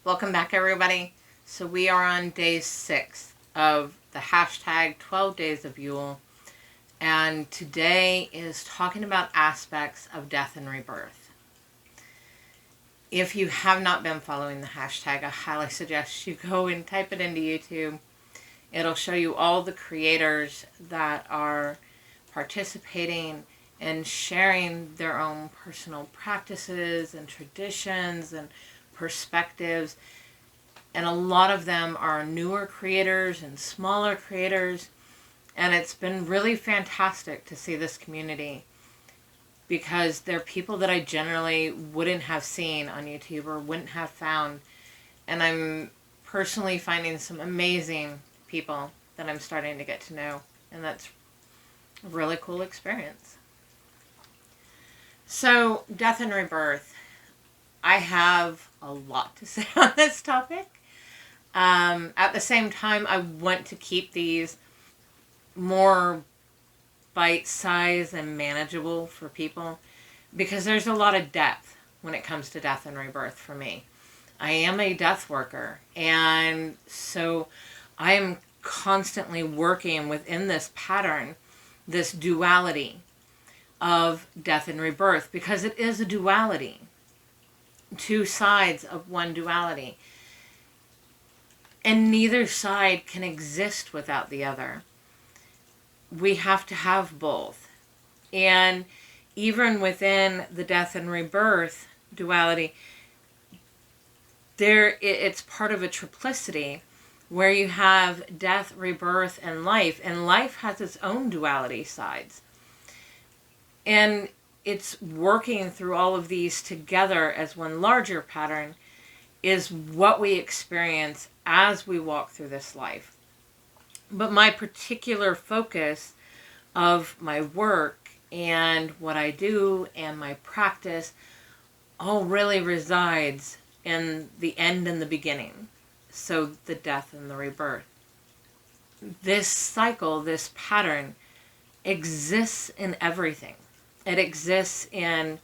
Welcome back, everybody. So we are on day 6 of the hashtag 12 days of Yule. And today is talking about aspects of death and rebirth. If you have not been following the hashtag, I highly suggest you go and type it into YouTube. It'll show you all the creators that are participating and sharing their own personal practices and traditions and perspectives. And a lot of them are newer creators and smaller creators. And it's been really fantastic to see this community, because they're people that I generally wouldn't have seen on YouTube or wouldn't have found. And I'm personally finding some amazing people that I'm starting to get to know. And that's a really cool experience. So, death and rebirth. I have a lot to say on this topic. At the same time, I want to keep these more bite-sized and manageable for people, because there's a lot of depth when it comes to death and rebirth for me. I am a death worker, and so I am constantly working within this pattern, this duality of death and rebirth, because it is a duality. Two sides of one duality. And neither side can exist without the other. We have to have both. And even within the death and rebirth duality, it's part of a triplicity where you have death, rebirth, and life has its own duality sides. And it's working through all of these together as one larger pattern is what we experience as we walk through this life. But my particular focus of my work and what I do and my practice all really resides in the end and the beginning. So the death and the rebirth. This cycle, this pattern exists in everything. It exists in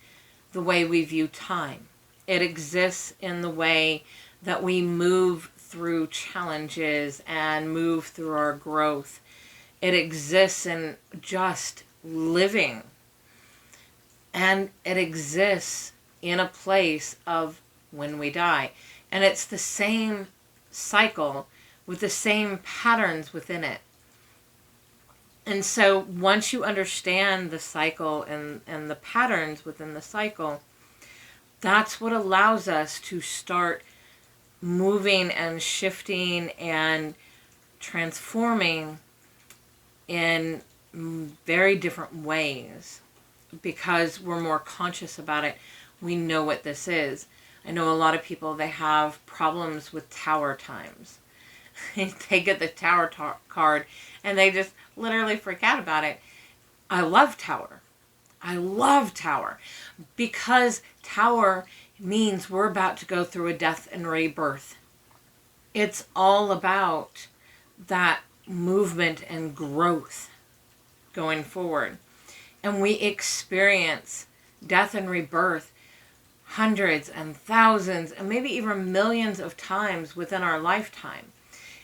the way we view time. It exists in the way that we move through challenges and move through our growth. It exists in just living. And it exists in a place of when we die. And it's the same cycle with the same patterns within it. And so once you understand the cycle and the patterns within the cycle, that's what allows us to start moving and shifting and transforming in very different ways, because we're more conscious about it. We know what this is. I know a lot of people, they have problems with tower times. They get the tower card and they just literally freak out about it. I love tower. I love tower, because tower means we're about to go through a death and rebirth. It's all about that movement and growth going forward. And we experience death and rebirth hundreds and thousands and maybe even millions of times within our lifetime.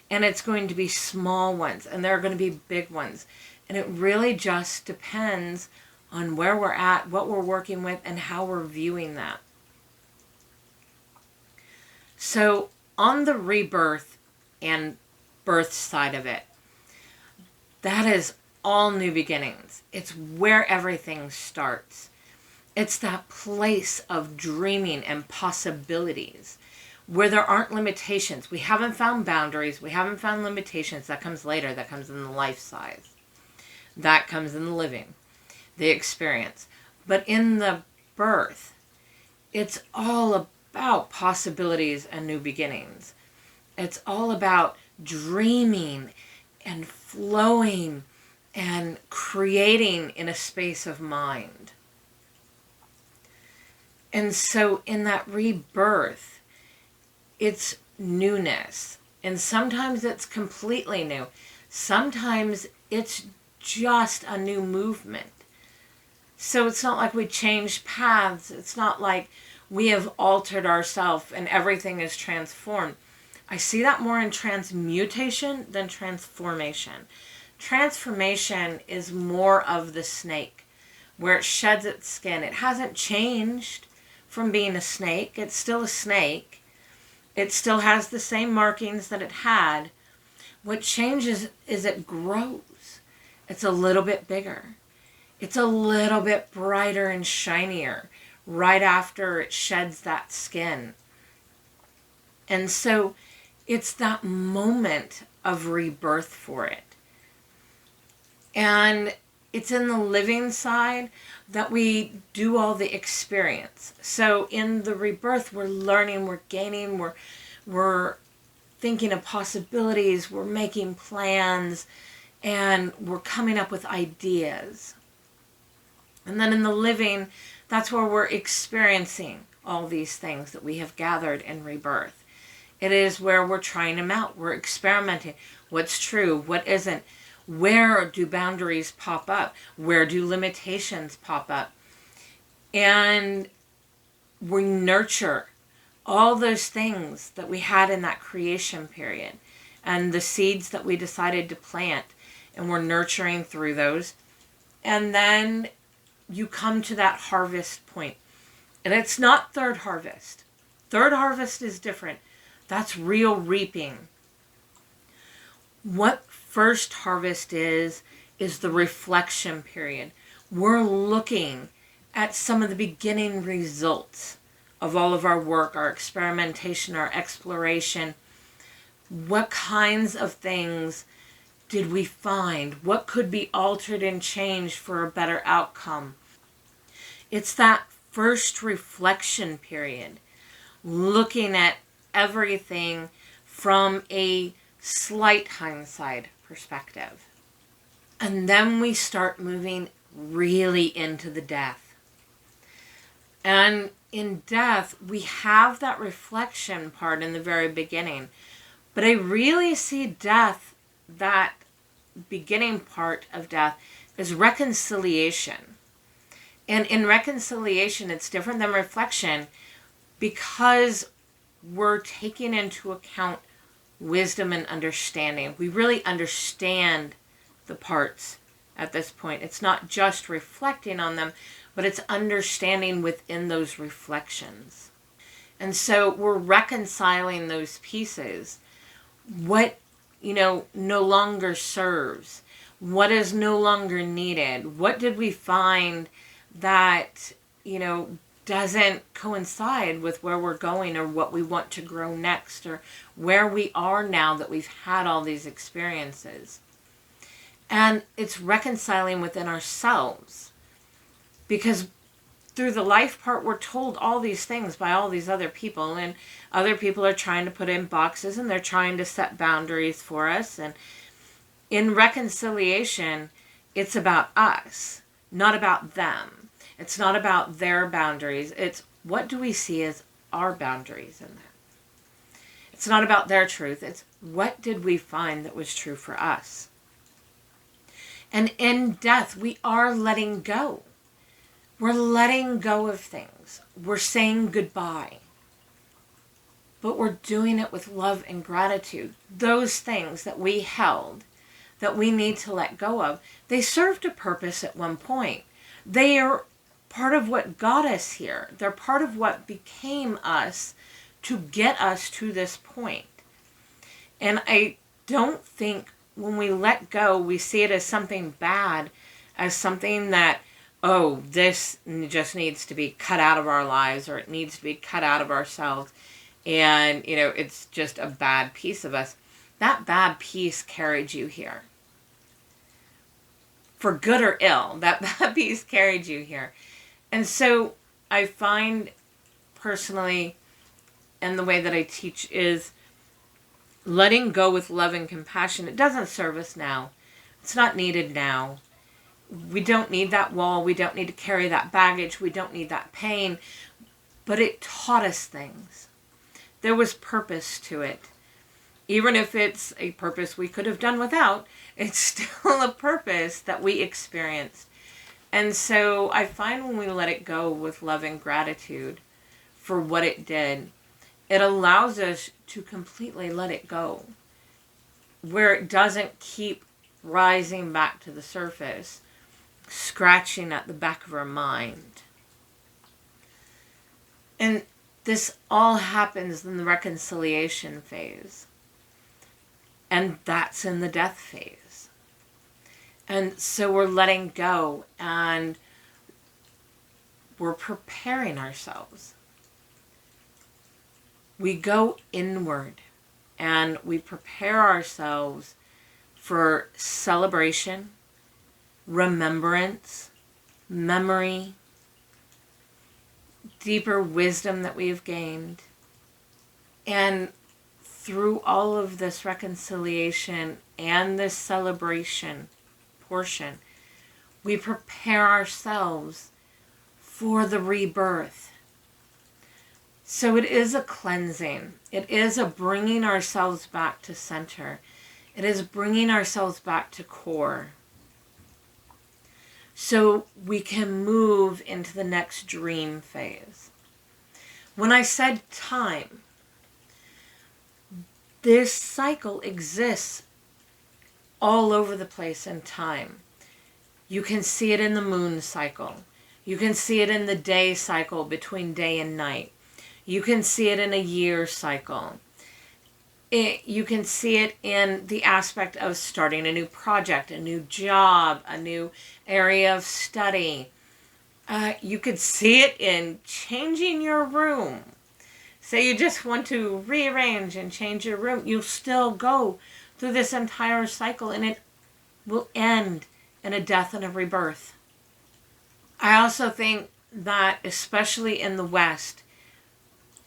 And it's going to be small ones, and there are going to be big ones. And it really just depends on where we're at, what we're working with, and how we're viewing that. So on the rebirth and birth side of it, that is all new beginnings. It's where everything starts. It's that place of dreaming and possibilities, where there aren't limitations. We haven't found boundaries. We haven't found limitations. That comes later. That comes in the life size. That comes in the living, the experience. But in the birth, it's all about possibilities and new beginnings. It's all about dreaming and flowing and creating in a space of mind. And so in that rebirth, it's newness. And sometimes it's completely new. Sometimes it's just a new movement. So it's not like we changed paths. It's not like we have altered ourselves and everything is transformed. I see that more in transmutation than transformation. Transformation is more of the snake, where it sheds its skin. It hasn't changed from being a snake. It's still a snake. It still has the same markings that it had. What changes is it grows. It's a little bit bigger. It's a little bit brighter and shinier right after it sheds that skin. And so it's that moment of rebirth for it. And it's in the living side that we do all the experience. So in the rebirth, we're learning, we're gaining, we're thinking of possibilities, we're making plans, and we're coming up with ideas. And then in the living, that's where we're experiencing all these things that we have gathered in rebirth. It is where we're trying them out. We're experimenting. What's true? What isn't? Where do boundaries pop up? Where do limitations pop up? And we nurture all those things that we had in that creation period and the seeds that we decided to plant, and we're nurturing through those. And then you come to that harvest point. And it's not third harvest. Third harvest is different. That's real reaping. What first harvest is the reflection period. We're looking at some of the beginning results of all of our work, our experimentation, our exploration. What kinds of things did we find? What could be altered and changed for a better outcome? It's that first reflection period, looking at everything from a slight hindsight perspective. And then we start moving really into the death. And in death, we have that reflection part in the very beginning. But I really see death, that beginning part of death, is reconciliation. And in reconciliation, it's different than reflection because we're taking into account wisdom and understanding. We really understand the parts at this point. It's not just reflecting on them, but it's understanding within those reflections. And so we're reconciling those pieces. What, no longer serves. What is no longer needed? What did we find that, doesn't coincide with where we're going or what we want to grow next or where we are now that we've had all these experiences? And it's reconciling within ourselves, because through the life part, we're told all these things by all these other people, and other people are trying to put in boxes and they're trying to set boundaries for us. And in reconciliation, it's about us, not about them. It's not about their boundaries. It's what do we see as our boundaries in that. It's not about their truth. It's what did we find that was true for us. And in death, we are letting go. We're letting go of things. We're saying goodbye. But we're doing it with love and gratitude. Those things that we held, that we need to let go of, they served a purpose at one point. They are part of what got us here. They're part of what became us to get us to this point. And I don't think when we let go, we see it as something bad, as something that, oh, this just needs to be cut out of our lives, or it needs to be cut out of ourselves. And, it's just a bad piece of us. That bad piece carried you here. For good or ill, that bad piece carried you here. And so I find personally, and the way that I teach is letting go with love and compassion. It doesn't serve us now. It's not needed now. We don't need that wall. We don't need to carry that baggage. We don't need that pain. But it taught us things. There was purpose to it. Even if it's a purpose we could have done without, it's still a purpose that we experienced. And so I find when we let it go with love and gratitude for what it did. It allows us to completely let it go, where it doesn't keep rising back to the surface, scratching at the back of our mind. And this all happens in the reconciliation phase. And that's in the death phase. And so we're letting go and we're preparing ourselves. We go inward and we prepare ourselves for celebration, remembrance, memory, deeper wisdom that we have gained. And through all of this reconciliation and this celebration portion, we prepare ourselves for the rebirth. So it is a cleansing. It is a bringing ourselves back to center. It is bringing ourselves back to core. So we can move into the next dream phase. When I said time, this cycle exists all over the place in time. You can see it in the moon cycle. You can see it in the day cycle between day and night. You can see it in a year cycle. You can see it in the aspect of starting a new project, a new job, a new area of study. You could see it in changing your room. Say you just want to rearrange and change your room. You'll still go through this entire cycle and it will end in a death and a rebirth. I also think that, especially in the West,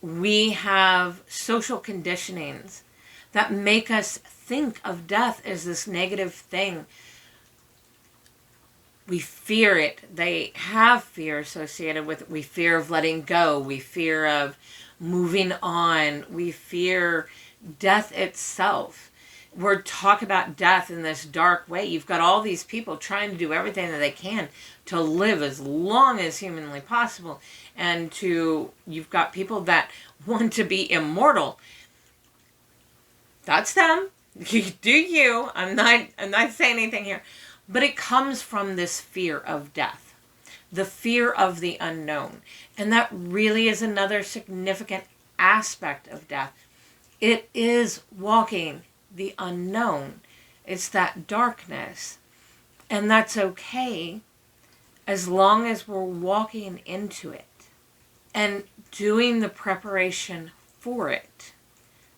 we have social conditionings that make us think of death as this negative thing. We fear it. They have fear associated with it. We fear of letting go. We fear of moving on. We fear death itself. We're talking about death in this dark way. You've got all these people trying to do everything that they can to live as long as humanly possible. And you've got people that want to be immortal. That's them. You do you. I'm not saying anything here. But it comes from this fear of death. The fear of the unknown. And that really is another significant aspect of death. It is walking the unknown. It's that darkness. And that's okay as long as we're walking into it and doing the preparation for it.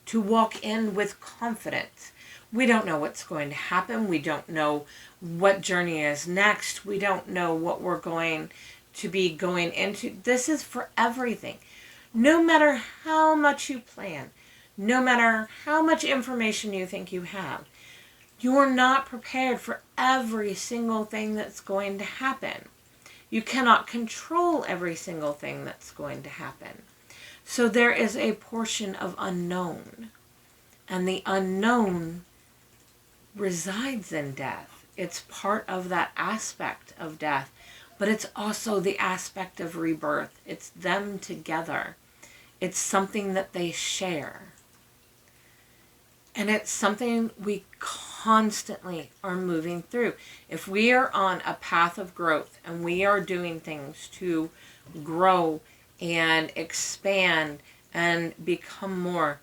To walk in with confidence. We don't know what's going to happen. We don't know what journey is next. We don't know what we're going to be going into. This is for everything. No matter how much you plan, no matter how much information you think you have, you're not prepared for every single thing that's going to happen. You cannot control every single thing that's going to happen. So there is a portion of unknown. And the unknown resides in death. It's part of that aspect of death. But it's also the aspect of rebirth. It's them together. It's something that they share. And it's something we constantly are moving through. If we are on a path of growth and we are doing things to grow and expand and become more,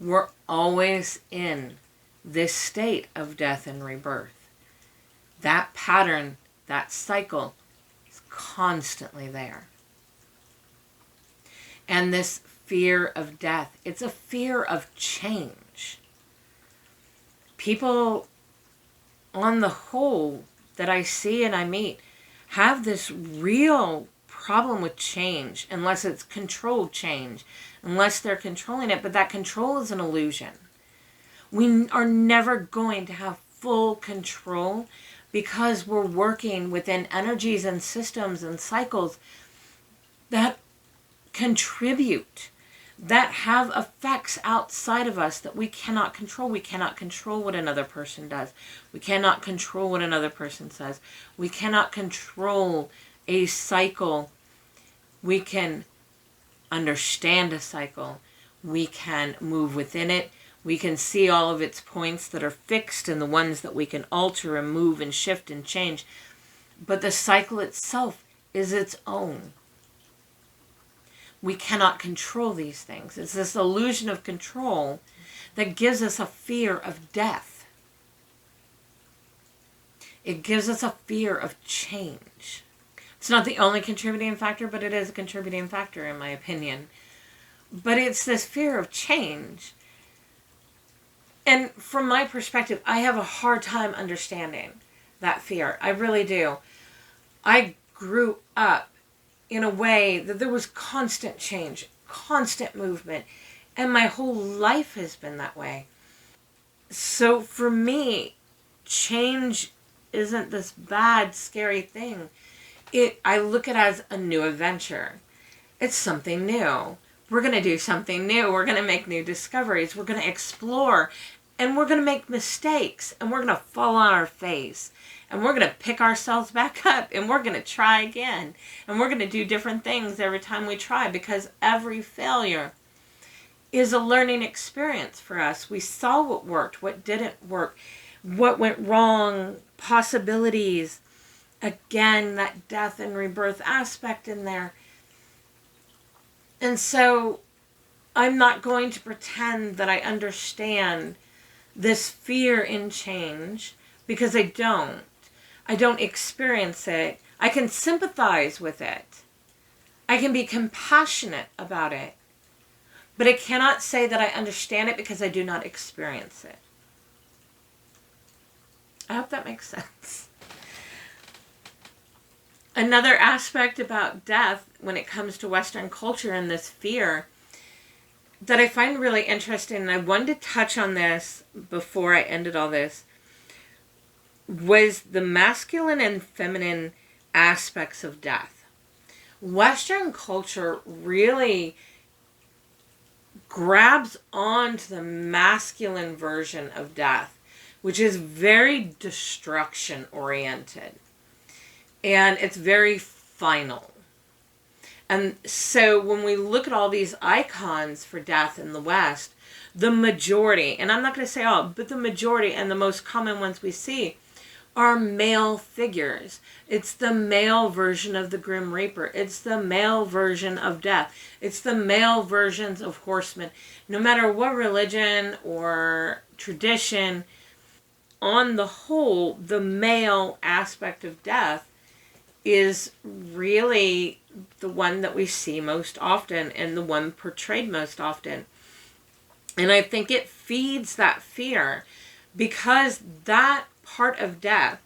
we're always in this state of death and rebirth. That pattern, that cycle is constantly there. And this fear of death, it's a fear of change. People on the whole that I see and I meet have this real problem with change, unless it's controlled change, unless they're controlling it, but that control is an illusion. We are never going to have full control because we're working within energies and systems and cycles that contribute, that have effects outside of us that we cannot control. We cannot control what another person does. We cannot control what another person says. We cannot control a cycle. We can understand a cycle. We can move within it. We can see all of its points that are fixed and the ones that we can alter and move and shift and change. But the cycle itself is its own. We cannot control these things. It's this illusion of control that gives us a fear of death. It gives us a fear of change. It's not the only contributing factor, but it is a contributing factor in my opinion. But it's this fear of change. And from my perspective, I have a hard time understanding that fear. I really do. I grew up in a way that there was constant change, constant movement, and my whole life has been that way. So for me, change isn't this bad, scary thing. I look at it as a new adventure. It's something new. We're going to do something new. We're going to make new discoveries. We're going to explore. And we're going to make mistakes. And we're going to fall on our face. And we're going to pick ourselves back up. And we're going to try again. And we're going to do different things every time we try. Because every failure is a learning experience for us. We saw what worked, what didn't work, what went wrong, possibilities. Again, that death and rebirth aspect in there. And so I'm not going to pretend that I understand this fear in change because I don't. I don't experience it. I can sympathize with it. I can be compassionate about it. But I cannot say that I understand it because I do not experience it. I hope that makes sense. Another aspect about death when it comes to Western culture and this fear that I find really interesting, and I wanted to touch on this before I ended all this, was the masculine and feminine aspects of death. Western culture really grabs onto the masculine version of death, which is very destruction oriented. And it's very final. And so when we look at all these icons for death in the West, the majority, and I'm not going to say all, but the majority and the most common ones we see are male figures. It's the male version of the Grim Reaper. It's the male version of death. It's the male versions of horsemen. No matter what religion or tradition, on the whole, the male aspect of death is really the one that we see most often and the one portrayed most often. And I think it feeds that fear because that part of death,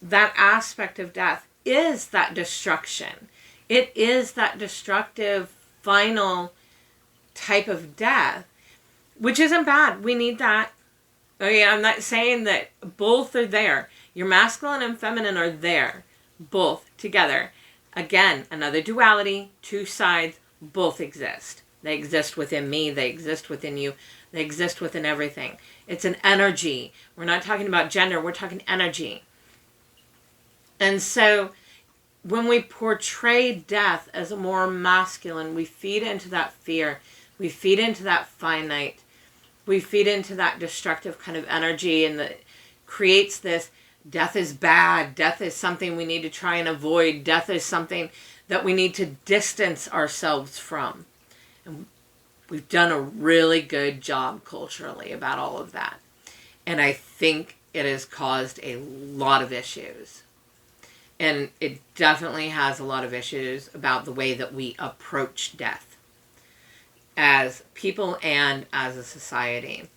that aspect of death is that destruction. It is that destructive final type of death, which isn't bad. We need that. Okay, I'm not saying that both are there. Your masculine and feminine are there. Both together. Again, another duality, two sides, both exist. They exist within me, they exist within you, they exist within everything. It's an energy. We're not talking about gender, we're talking energy. And so when we portray death as a more masculine, we feed into that fear, we feed into that finite, we feed into that destructive kind of energy, and that creates this death is bad. Death is something we need to try and avoid. Death is something that we need to distance ourselves from. And we've done a really good job culturally about all of that. And I think it has caused a lot of issues. And it definitely has a lot of issues about the way that we approach death as people and as a society.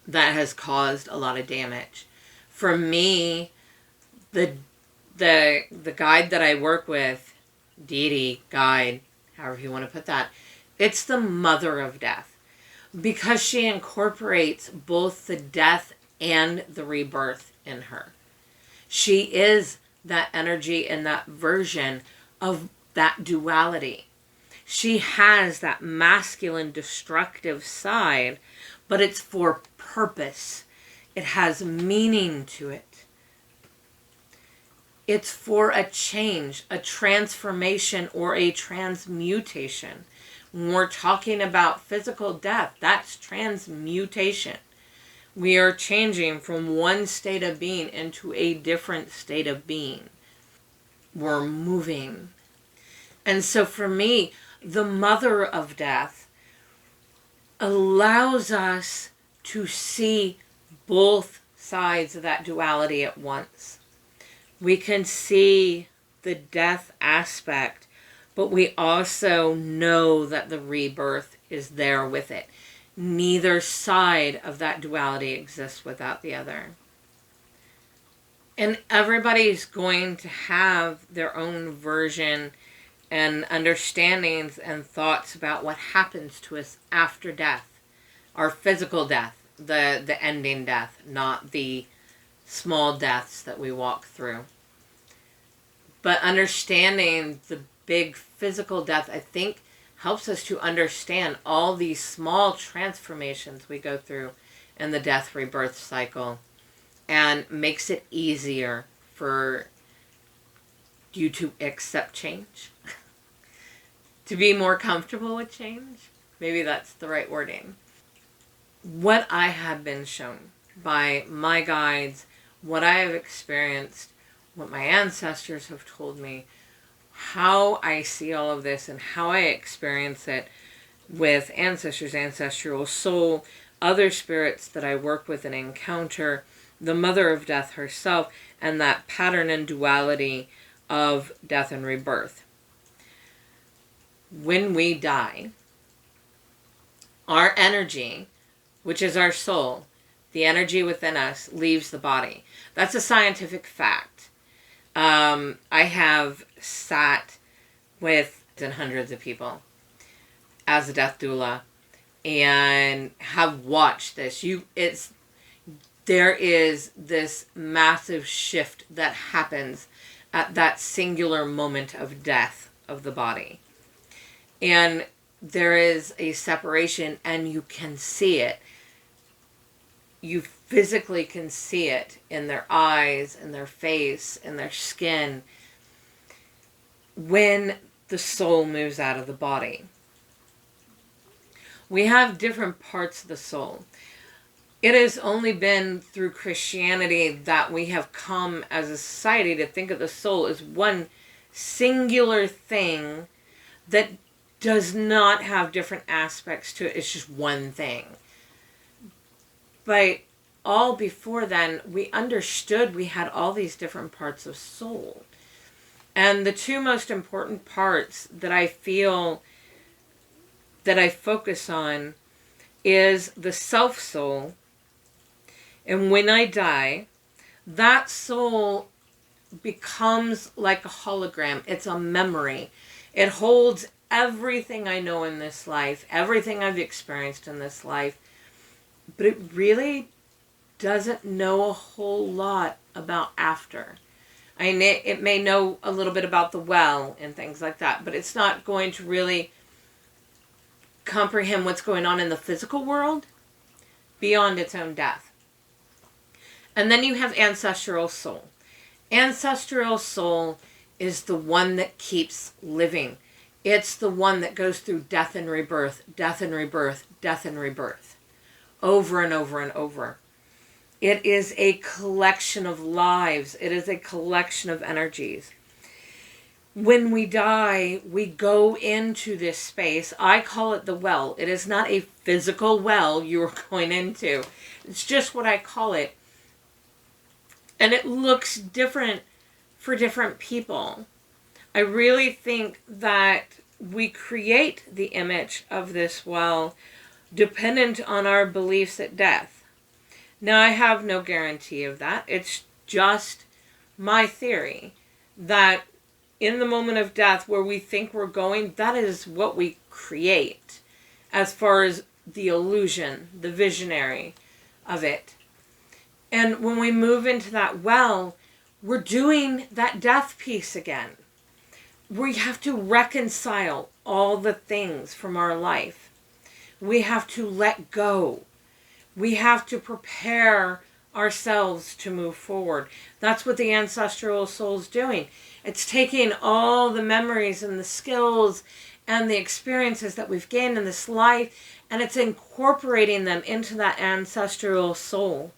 That has caused a lot of damage. For me, the guide that I work with, deity, guide, however you want to put that, it's the mother of death. Because she incorporates both the death and the rebirth in her. She is that energy and that version of that duality. She has that masculine destructive side, but it's for purpose. It has meaning to it. It's for a change, a transformation, or a transmutation. When we're talking about physical death, that's transmutation. We are changing from one state of being into a different state of being. We're moving. And so for me, the mother of death allows us to see both sides of that duality at once. We can see the death aspect, but we also know that the rebirth is there with it. Neither side of that duality exists without the other. And everybody's going to have their own version and understandings and thoughts about what happens to us after death. Our physical death, the ending death, not the small deaths that we walk through. But understanding the big physical death, I think, helps us to understand all these small transformations we go through in the death rebirth cycle, and makes it easier for you to accept change, to be more comfortable with change. Maybe that's the right wording. What I have been shown by my guides, what I have experienced, what my ancestors have told me, how I see all of this and how I experience it with ancestors, ancestral soul, other spirits that I work with and encounter, the mother of death herself, and that pattern and duality of death and rebirth. When we die, our energy, which is our soul, the energy within us, leaves the body. That's a scientific fact. I have sat with hundreds of people as a death doula and have watched this. There is this massive shift that happens at that singular moment of death of the body. And there is a separation, and you can see it. You physically can see it in their eyes, in their face, in their skin, when the soul moves out of the body. We have different parts of the soul. It has only been through Christianity that we have come as a society to think of the soul as one singular thing that does not have different aspects to it. It's just one thing. But all before then, we understood we had all these different parts of soul. And the two most important parts that I feel that I focus on is the self soul. And when I die, that soul becomes like a hologram. It's a memory. It holds everything I know in this life, everything I've experienced in this life, but it really doesn't know a whole lot about after. I mean, it may know a little bit about the well and things like that, but it's not going to really comprehend what's going on in the physical world beyond its own death. And then you have ancestral soul. Ancestral soul is the one that keeps living. It's the one that goes through death and rebirth, death and rebirth, death and rebirth, over and over and over. It is a collection of lives. It is a collection of energies. When we die, we go into this space. I call it the well. It is not a physical well you're going into. It's just what I call it. And it looks different for different people. I really think that we create the image of this well dependent on our beliefs at death. Now, I have no guarantee of that. It's just my theory that in the moment of death where we think we're going, that is what we create as far as the illusion, the visionary of it. And when we move into that well, we're doing that death piece again. We have to reconcile all the things from our life. We have to let go. We have to prepare ourselves to move forward. That's what the ancestral soul's doing. It's taking all the memories and the skills and the experiences that we've gained in this life, and it's incorporating them into that ancestral soul.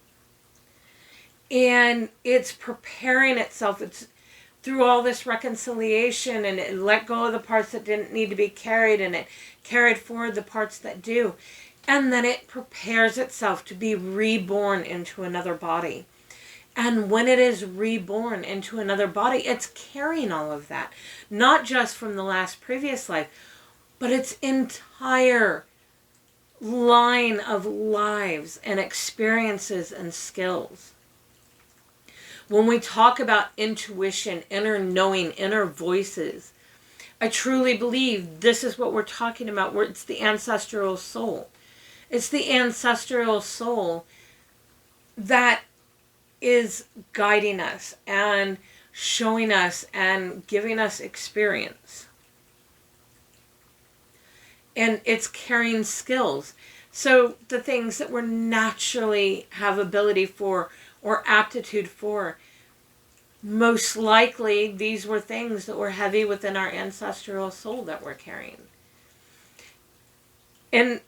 And it's preparing itself. It's through all this reconciliation, and it let go of the parts that didn't need to be carried, and it carried forward the parts that do. And then it prepares itself to be reborn into another body. And when it is reborn into another body, it's carrying all of that. Not just from the last previous life, but its entire line of lives and experiences and skills. When we talk about intuition, inner knowing, inner voices, I truly believe this is what we're talking about, where it's the ancestral soul. It's the ancestral soul that is guiding us and showing us and giving us experience. And it's carrying skills. So the things that we naturally have ability for or aptitude for, most likely these were things that were heavy within our ancestral soul that we're carrying. And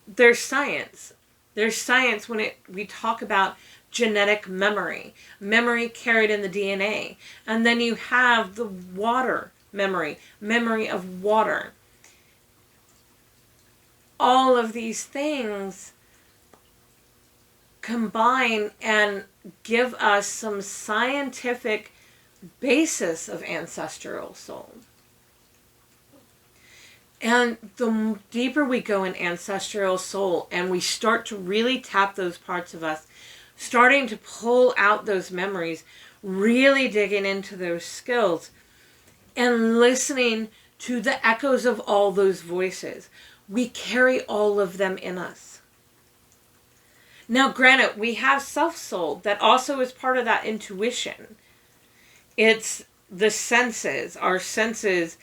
there's science. There's science when we talk about genetic memory carried in the DNA. And then you have the water memory of water. All of these things combine and give us some scientific basis of ancestral soul. And the deeper we go in ancestral soul and we start to really tap those parts of us, starting to pull out those memories, really digging into those skills and listening to the echoes of all those voices, we carry all of them in us. Now, granted, we have self-soul that also is part of that intuition. It's the senses. Our senses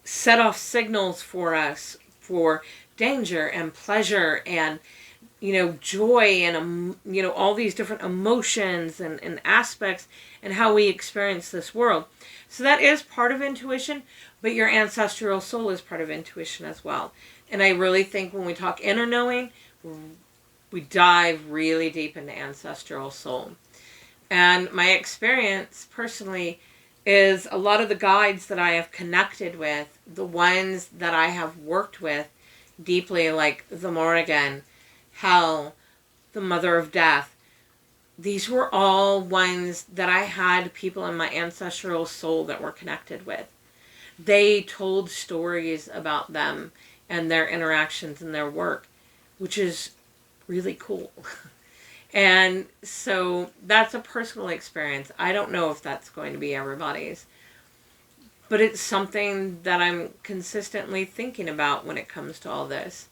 set off signals for us for danger and pleasure and, joy and, all these different emotions and aspects and how we experience this world. So that is part of intuition, but your ancestral soul is part of intuition as well. And I really think when we talk inner knowing, we dive really deep into ancestral soul. And my experience personally is a lot of the guides that I have connected with, the ones that I have worked with deeply, like the Morrigan, Hell, the Mother of Death, these were all ones that I had people in my ancestral soul that were connected with. They told stories about them and their interactions and their work, which is really cool. And so that's a personal experience. I don't know if that's going to be everybody's, but it's something that I'm consistently thinking about when it comes to all this.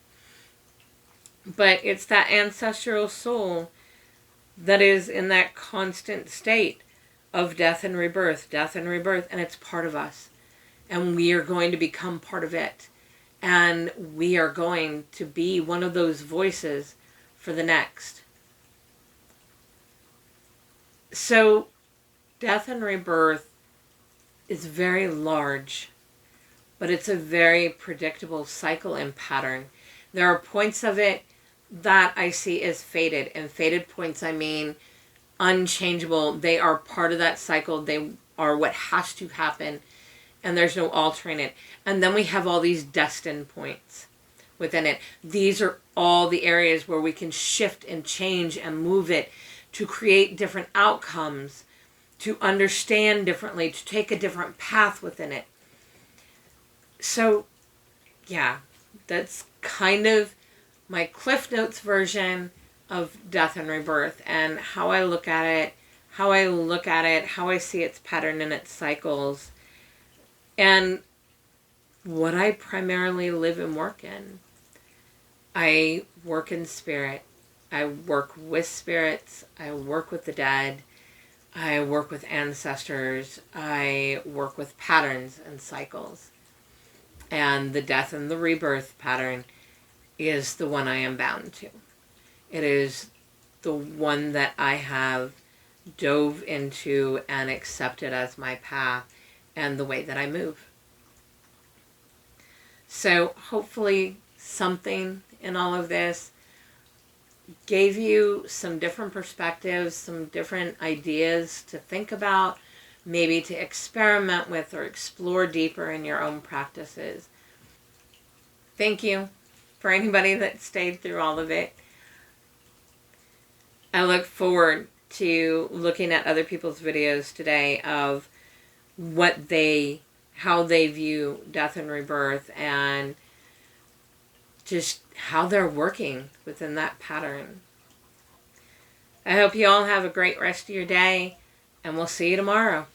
But it's that ancestral soul that is in that constant state of death and rebirth, and it's part of us. And we are going to become part of it. And we are going to be one of those voices for the next. So, death and rebirth is very large, but it's a very predictable cycle and pattern. There are points of it that I see as fated, and fated points I mean unchangeable. They are part of that cycle. They are what has to happen, and there's no altering it. And then we have all these destined points within it. These are all the areas where we can shift and change and move it to create different outcomes, to understand differently, to take a different path within it. So, yeah, that's kind of my Cliff Notes version of death and rebirth and how I look at it, how I see its pattern and its cycles, and what I primarily live and work in. I work in spirit. I work with spirits. I work with the dead. I work with ancestors. I work with patterns and cycles. And the death and the rebirth pattern is the one I am bound to. It is the one that I have dove into and accepted as my path and the way that I move. So hopefully something in all of this gave you some different perspectives, some different ideas to think about, maybe to experiment with or explore deeper in your own practices. Thank you for anybody that stayed through all of it. I look forward to looking at other people's videos today of how they view death and rebirth, and just how they're working within that pattern. I hope you all have a great rest of your day, and we'll see you tomorrow.